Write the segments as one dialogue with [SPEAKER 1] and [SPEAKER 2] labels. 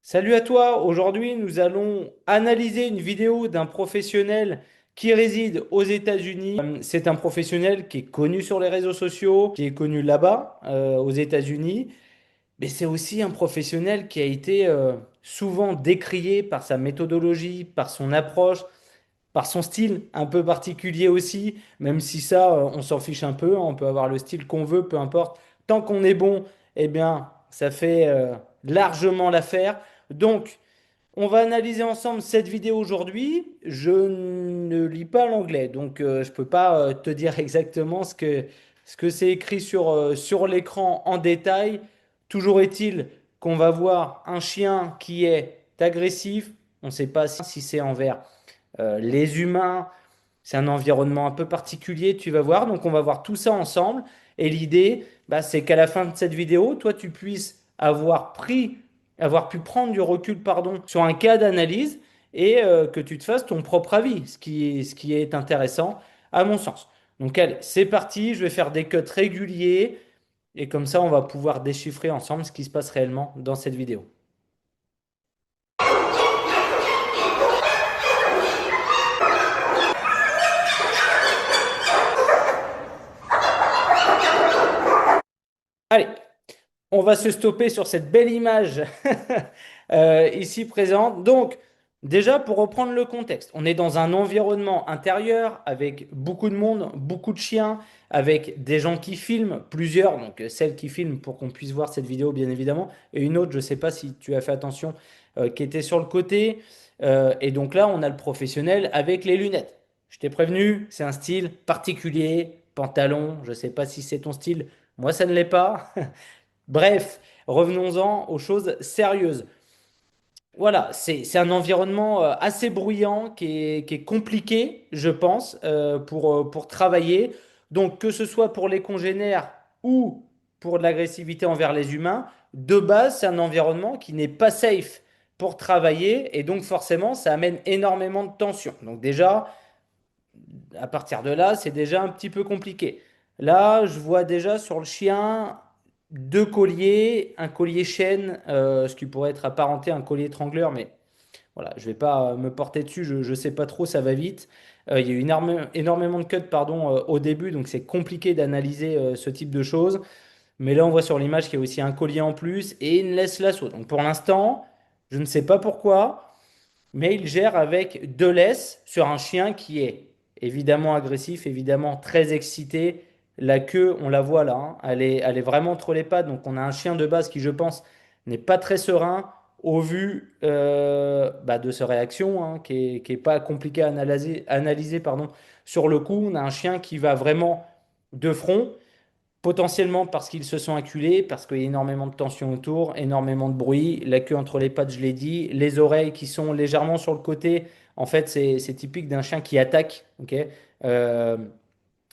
[SPEAKER 1] Salut à toi, aujourd'hui nous allons analyser une vidéo d'un professionnel qui réside aux États-Unis. C'est un professionnel qui est connu sur les réseaux sociaux, qui est connu là-bas, aux États-Unis, mais c'est aussi un professionnel qui a été souvent décrié par sa méthodologie, par son approche, par son style un peu particulier aussi, même si ça, on s'en fiche un peu, hein, on peut avoir le style qu'on veut, peu importe. Tant qu'on est bon, eh bien, ça fait largement l'affaire. Donc, on va analyser ensemble cette vidéo aujourd'hui. Je ne lis pas l'anglais, donc je ne peux pas te dire exactement ce que c'est écrit sur l'écran en détail. Toujours est-il qu'on va voir un chien qui est agressif. On ne sait pas si c'est envers les humains. C'est un environnement un peu particulier, tu vas voir. Donc, on va voir tout ça ensemble. Et l'idée, bah, c'est qu'à la fin de cette vidéo, toi, tu puisses avoir pu prendre du recul, pardon, sur un cas d'analyse et que tu te fasses ton propre avis, ce qui est intéressant à mon sens. Donc, allez, c'est parti. Je vais faire des cuts réguliers et comme ça, on va pouvoir déchiffrer ensemble ce qui se passe réellement dans cette vidéo. Allez, on va se stopper sur cette belle image ici présente. Donc, déjà, pour reprendre le contexte, on est dans un environnement intérieur avec beaucoup de monde, beaucoup de chiens, avec des gens qui filment, plusieurs, donc celles qui filment pour qu'on puisse voir cette vidéo, bien évidemment, et une autre, je ne sais pas si tu as fait attention, qui était sur le côté. Et donc là, on a le professionnel avec les lunettes. Je t'ai prévenu, c'est un style particulier, pantalon, je ne sais pas si c'est ton style, moi ça ne l'est pas. Bref, revenons-en aux choses sérieuses. Voilà, c'est un environnement assez bruyant qui est compliqué, je pense, pour travailler. Donc, que ce soit pour les congénères ou pour de l'agressivité envers les humains, de base, c'est un environnement qui n'est pas safe pour travailler et donc forcément, ça amène énormément de tension. Donc déjà, à partir de là, c'est déjà un petit peu compliqué. Là, je vois déjà sur le chien deux colliers, un collier chaîne, ce qui pourrait être apparenté à un collier étrangleur, mais voilà, je vais pas me porter dessus, je ne sais pas trop, ça va vite. Il y a eu énormément de cuts pardon, au début, donc c'est compliqué d'analyser ce type de choses. Mais là, on voit sur l'image qu'il y a aussi un collier en plus et une laisse lasso. Donc pour l'instant, je ne sais pas pourquoi, mais il gère avec deux laisses sur un chien qui est évidemment agressif, évidemment très excité. La queue, on la voit là, hein, elle est vraiment entre les pattes. Donc on a un chien de base qui, je pense, n'est pas très serein au vu bah, de sa réaction, hein, qui est pas compliqué à analyser, pardon. Sur le coup, on a un chien qui va vraiment de front. Potentiellement parce qu'ils se sont acculés, parce qu'il y a énormément de tension autour, énormément de bruit, la queue entre les pattes, je l'ai dit, les oreilles qui sont légèrement sur le côté. En fait, c'est typique d'un chien qui attaque. Ok. Euh,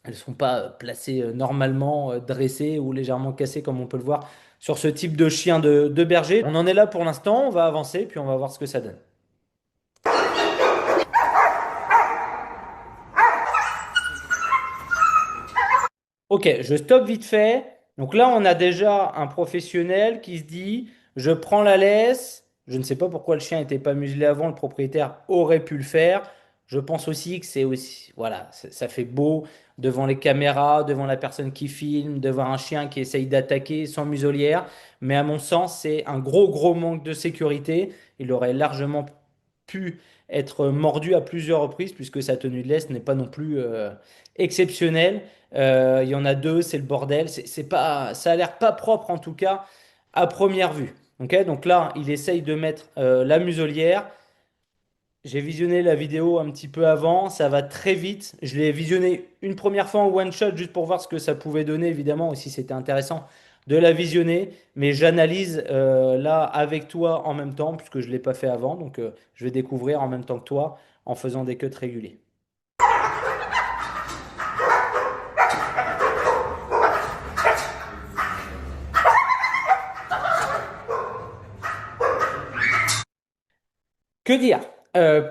[SPEAKER 1] elles ne sont pas placées normalement, dressées ou légèrement cassées comme on peut le voir sur ce type de chien de berger. On en est là pour l'instant, on va avancer, puis on va voir ce que ça donne. Ok, je stoppe vite fait. Donc là, on a déjà un professionnel qui se dit, je prends la laisse. Je ne sais pas pourquoi le chien n'était pas muselé avant, le propriétaire aurait pu le faire. Je pense aussi que c'est aussi, voilà, ça fait beau devant les caméras, devant la personne qui filme, devant un chien qui essaye d'attaquer sans muselière. Mais à mon sens, c'est un gros, gros manque de sécurité. Il aurait largement pu être mordu à plusieurs reprises puisque sa tenue de laisse n'est pas non plus exceptionnelle. Il y en a deux, c'est le bordel. C'est pas, ça a l'air pas propre en tout cas à première vue. Ok, donc là, il essaye de mettre la muselière. J'ai visionné la vidéo un petit peu avant, ça va très vite. Je l'ai visionné une première fois en one shot juste pour voir ce que ça pouvait donner, évidemment, aussi c'était intéressant de la visionner. Mais j'analyse là avec toi en même temps, puisque je ne l'ai pas fait avant. Donc je vais découvrir en même temps que toi en faisant des cuts réguliers. Que dire?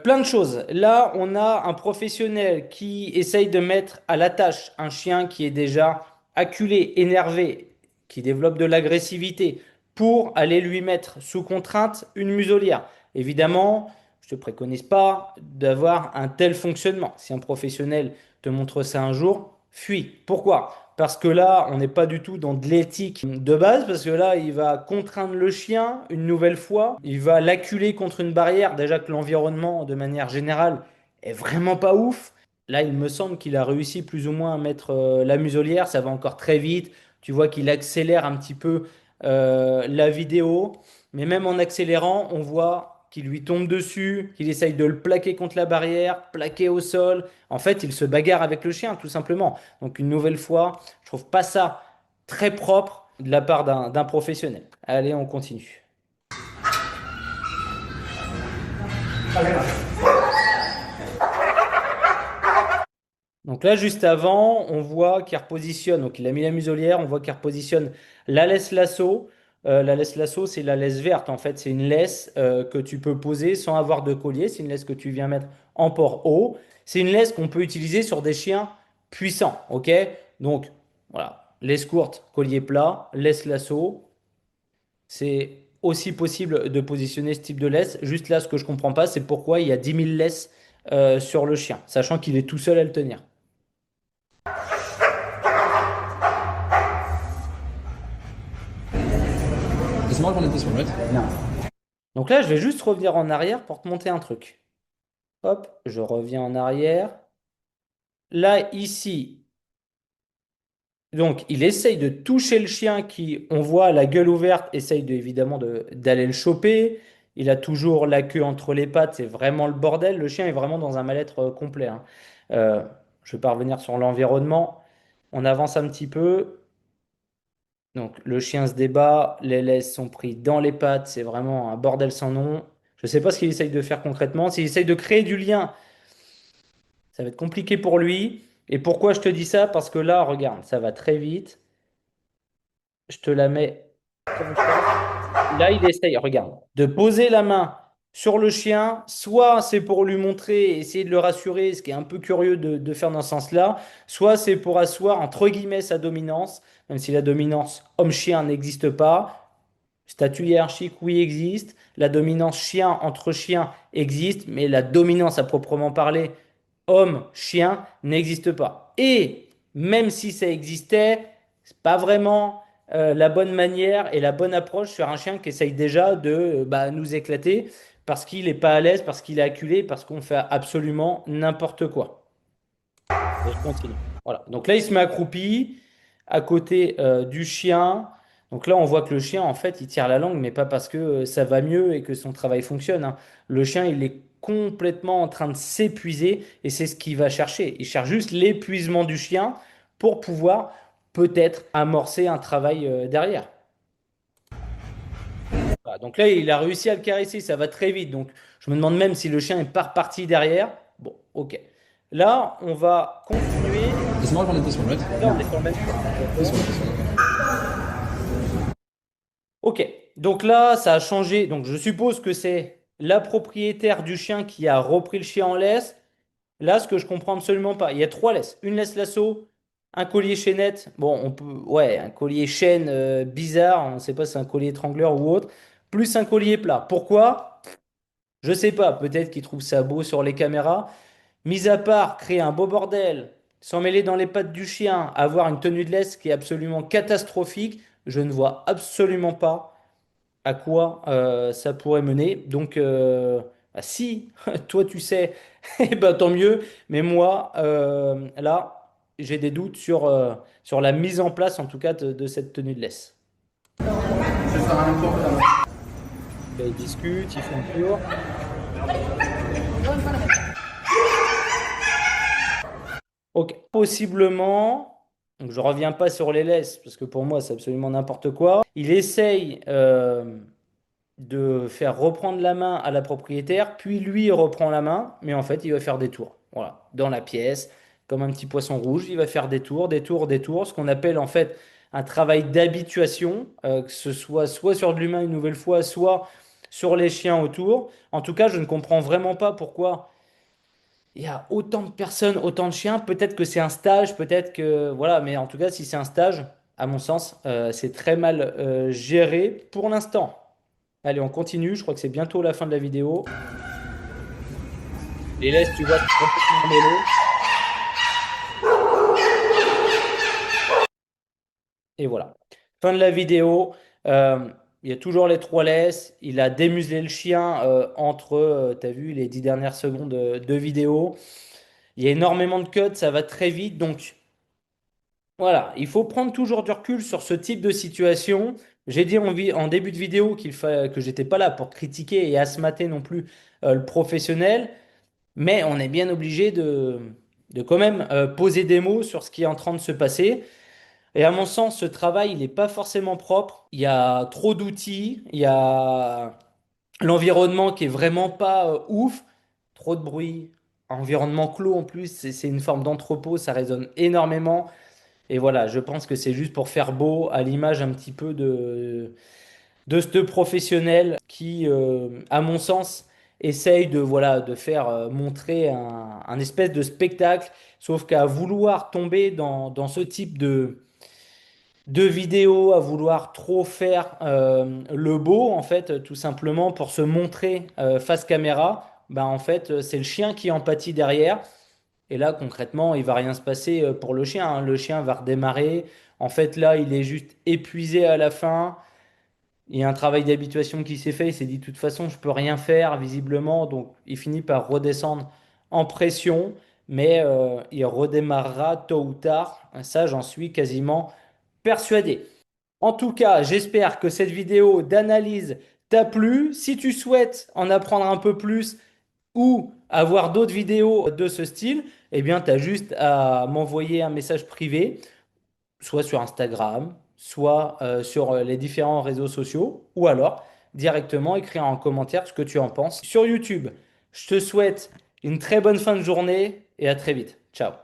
[SPEAKER 1] Plein de choses. Là, on a un professionnel qui essaye de mettre à la tâche un chien qui est déjà acculé, énervé, qui développe de l'agressivité, pour aller lui mettre sous contrainte une muselière. Évidemment, je ne te préconise pas d'avoir un tel fonctionnement. Si un professionnel te montre ça un jour, fuis. Pourquoi? Parce que là, on n'est pas du tout dans de l'éthique de base, parce que là, il va contraindre le chien une nouvelle fois, il va l'acculer contre une barrière, déjà que l'environnement, de manière générale, est vraiment pas ouf. Là, il me semble qu'il a réussi plus ou moins à mettre la muselière, ça va encore très vite. Tu vois qu'il accélère un petit peu la vidéo, mais même en accélérant, on voit qu'il lui tombe dessus, qu'il essaye de le plaquer contre la barrière, plaquer au sol. En fait, il se bagarre avec le chien, tout simplement. Donc, une nouvelle fois, je trouve pas ça très propre de la part d'un professionnel. Allez, on continue. Donc là, juste avant, on voit qu'il repositionne. Donc il a mis la muselière, on voit qu'il repositionne la laisse lasso. La laisse lasso, c'est la laisse verte en fait. C'est une laisse que tu peux poser sans avoir de collier. C'est une laisse que tu viens mettre en port haut. C'est une laisse qu'on peut utiliser sur des chiens puissants. Ok? Donc voilà, laisse courte, collier plat, laisse lasso. C'est aussi possible de positionner ce type de laisse. Juste là, ce que je comprends pas, c'est pourquoi il y a 10 000 laisses sur le chien, sachant qu'il est tout seul à le tenir.
[SPEAKER 2] The smart one is this one, right?
[SPEAKER 1] Donc là, je vais juste revenir en arrière pour te montrer un truc. Hop, je reviens en arrière. Là, ici, donc il essaye de toucher le chien qui, on voit la gueule ouverte, essaye évidemment d'aller le choper. Il a toujours la queue entre les pattes, c'est vraiment le bordel. Le chien est vraiment dans un mal-être complet, hein. Euh, je vais pas revenir sur l'environnement. On avance un petit peu. Donc le chien se débat, les laisses sont pris dans les pattes, c'est vraiment un bordel sans nom. Je ne sais pas ce qu'il essaye de faire concrètement. S'il essaye de créer du lien, ça va être compliqué pour lui. Et pourquoi je te dis ça? Parce que là, regarde, ça va très vite. Je te la mets comme ça. Là, il essaye, regarde, de poser la main sur le chien. Soit c'est pour lui montrer, essayer de le rassurer, ce qui est un peu curieux de faire dans ce sens-là. Soit c'est pour asseoir, entre guillemets, sa dominance, même si la dominance homme-chien n'existe pas. Statut hiérarchique, oui, existe. La dominance chien entre chiens existe, mais la dominance à proprement parler, homme-chien, n'existe pas. Et même si ça existait, c'est pas vraiment la bonne manière et la bonne approche sur un chien qui essaye déjà de nous éclater parce qu'il n'est pas à l'aise, parce qu'il est acculé, parce qu'on fait absolument n'importe quoi. Et je continue. Voilà. Donc là, il se met accroupi à côté du chien. Donc là, on voit que le chien, en fait, il tire la langue, mais pas parce que ça va mieux et que son travail fonctionne, hein. Le chien, il est complètement en train de s'épuiser et c'est ce qu'il va chercher. Il cherche juste l'épuisement du chien pour pouvoir peut-être amorcer un travail derrière. Voilà. Donc là, il a réussi à le caresser, ça va très vite. Donc je me demande même si le chien est pas reparti derrière. Bon, ok. Là, on va continuer.
[SPEAKER 2] The smart one is this one, right?
[SPEAKER 1] Là, on est sur le même point,
[SPEAKER 2] This one,
[SPEAKER 1] exactement.
[SPEAKER 2] this one.
[SPEAKER 1] Ok, donc là, ça a changé. Donc je suppose que c'est la propriétaire du chien qui a repris le chien en laisse. Là, ce que je comprends absolument pas, il y a trois laisses. Une laisse lasso, un collier chaînette. Bon, on peut, ouais, un collier chaîne bizarre. On ne sait pas si c'est un collier étrangleur ou autre. Plus un collier plat. Pourquoi? Je sais pas. Peut-être qu'ils trouvent ça beau sur les caméras. Mis à part créer un beau bordel, s'en mêler dans les pattes du chien, avoir une tenue de laisse qui est absolument catastrophique, je ne vois absolument pas à quoi ça pourrait mener. Donc, si toi tu sais, eh ben, tant mieux. Mais moi, là, j'ai des doutes sur la mise en place, en tout cas, de cette tenue de laisse. Là, ils discutent, ils font le tour. Ok, possiblement, donc je reviens pas sur les laisses, parce que pour moi, c'est absolument n'importe quoi. Il essaye de faire reprendre la main à la propriétaire, puis lui il reprend la main, mais en fait il va faire des tours. Voilà, dans la pièce, comme un petit poisson rouge, il va faire des tours, des tours, des tours, ce qu'on appelle en fait un travail d'habituation, que ce soit sur de l'humain une nouvelle fois, soit sur les chiens autour. En tout cas, je ne comprends vraiment pas pourquoi il y a autant de personnes, autant de chiens. Peut-être que c'est un stage, peut-être que voilà, mais en tout cas, si c'est un stage. À mon sens, c'est très mal géré pour l'instant. Allez, on continue. Je crois que c'est bientôt la fin de la vidéo. Les laisses, tu vois, sont complètement mêlées. Et voilà. Fin de la vidéo. Euh, il y a toujours les trois laisses. Il a démuselé le chien entre, tu as vu, les 10 dernières secondes de vidéo. Il y a énormément de cuts, ça va très vite. Donc voilà, il faut prendre toujours du recul sur ce type de situation. J'ai dit en début de vidéo que j'étais pas là pour critiquer et asmater non plus le professionnel, mais on est bien obligé de quand même poser des mots sur ce qui est en train de se passer. Et à mon sens, ce travail, il n'est pas forcément propre. Il y a trop d'outils, il y a l'environnement qui est vraiment pas ouf, trop de bruit, environnement clos en plus, c'est une forme d'entrepôt, ça résonne énormément. Et voilà, je pense que c'est juste pour faire beau à l'image un petit peu de ce professionnel qui, à mon sens, essaye de, voilà, de faire montrer un espèce de spectacle, sauf qu'à vouloir tomber dans ce type de vidéos, à vouloir trop faire le beau, en fait, tout simplement pour se montrer face caméra, ben, en fait, c'est le chien qui empathie derrière. Et là, concrètement, il va rien se passer pour le chien, hein. Le chien va redémarrer. En fait, là, il est juste épuisé à la fin. Il y a un travail d'habituation qui s'est fait. Il s'est dit, de toute façon, je peux rien faire, visiblement. Donc, il finit par redescendre en pression. Mais il redémarrera tôt ou tard. Ça, j'en suis quasiment persuadé. En tout cas, j'espère que cette vidéo d'analyse t'a plu. Si tu souhaites en apprendre un peu plus ou avoir d'autres vidéos de ce style, eh bien, tu as juste à m'envoyer un message privé, soit sur Instagram, soit sur les différents réseaux sociaux, ou alors directement écrire en commentaire ce que tu en penses sur YouTube. Je te souhaite une très bonne fin de journée et à très vite. Ciao.